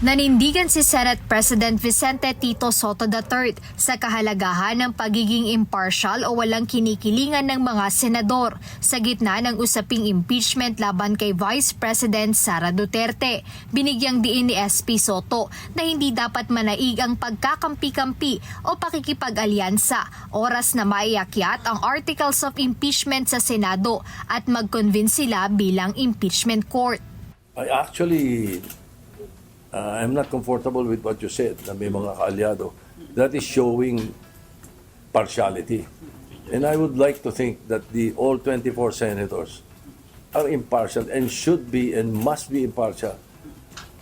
Nanindigan si Senate President Vicente Tito Sotto III sa kahalagahan ng pagiging impartial o walang kinikilingan ng mga senador sa gitna ng usaping impeachment laban kay Vice President Sara Duterte. Binigyang diin ni SP Sotto na hindi dapat manaig ang pagkakampi-kampi o pakikipag-alyansa oras na maiakyat ang articles of impeachment sa Senado at mag-convince sila bilang impeachment court. I'm not comfortable with what you said na may mga kaalyado. That is showing partiality. And I would like to think that all 24 senators are impartial and should be and must be impartial.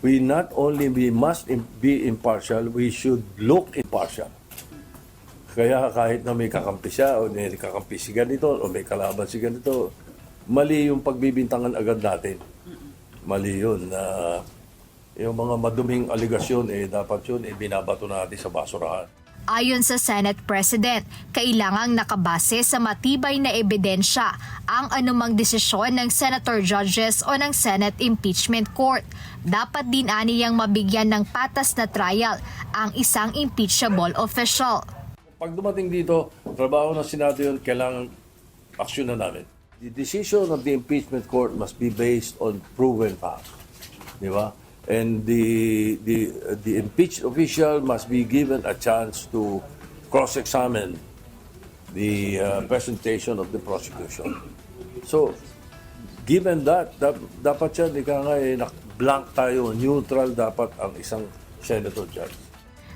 We must be impartial, we should look impartial. Kaya kahit na may kakampi siya o may kakampi si ganito o may kalaban si ganito, mali yung pagbibintangan agad natin. Mali yun na yung mga maduming aligasyon, dapat yun, binabato natin sa basurahan. Ayon sa Senate President, kailangang nakabase sa matibay na ebidensya ang anumang desisyon ng Senator Judges o ng Senate Impeachment Court. Dapat din aniyang mabigyan ng patas na trial ang isang impeachable official. Pag dumating dito, trabaho ng Senado yun, kailangan aksyon na namin. The decision of the impeachment court must be based on proven facts. Di ba? And the impeached official must be given a chance to cross-examine the presentation of the prosecution. So, given that, dapat siya, blank tayo, neutral dapat ang isang senator judge.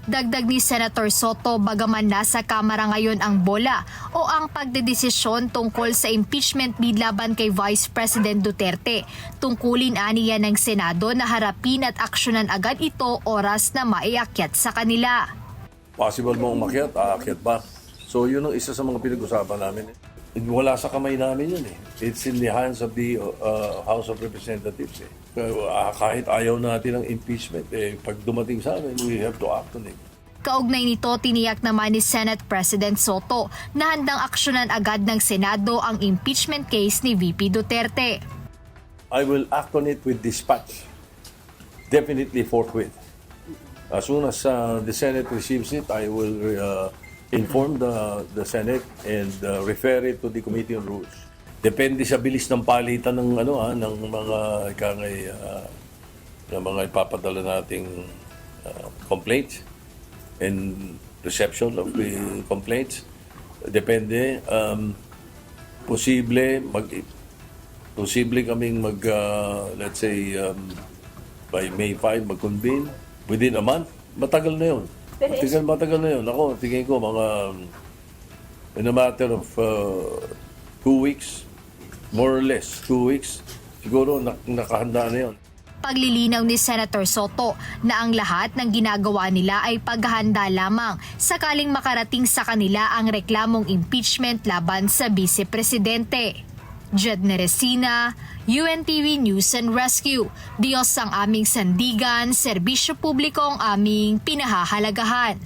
Dagdag ni Senator Sotto, bagaman nasa Kamara ngayon ang bola o ang pagdedesisyon tungkol sa impeachment bid laban kay Vice President Duterte, tungkulin aniya ng Senado na harapin at aksyonan agad ito oras na maiakyat sa kanila. Possible mong umakyat, aakyat ba? So yun ang isa sa mga pinag-usapan namin. Wala sa kamay namin yun . It's in the hands of the House of Representatives . Kahit ayaw natin ng impeachment, pag dumating sa amin, we have to act on it. Kaugnay nito, tiniyak naman ni Senate President Sotto na handang aksyonan agad ng Senado ang impeachment case ni VP Duterte. I will act on it with dispatch. Definitely forthwith. As soon as the Senate receives it, I will inform the Senate and refer it to the Committee on Rules. Depende sa bilis ng palitan ng ng mga ipapadala nating complaints and reception of the complaints. Depende, posible kaming let's say by May 5 mag-convene within a month. Matagal na 'yon. Matagal na 'yon. Ako, tingin ko mga in a matter of 2 weeks, more or less 2 weeks, siguro nakahanda na 'yon. Paglilinaw ni Senator Sotto na ang lahat ng ginagawa nila ay paghahanda lamang sakaling makarating sa kanila ang reklamong impeachment laban sa Vice Presidente. Jed Neresina, UNTV News and Rescue. Diyos ang aming sandigan, serbisyo publiko ang aming pinahahalagahan.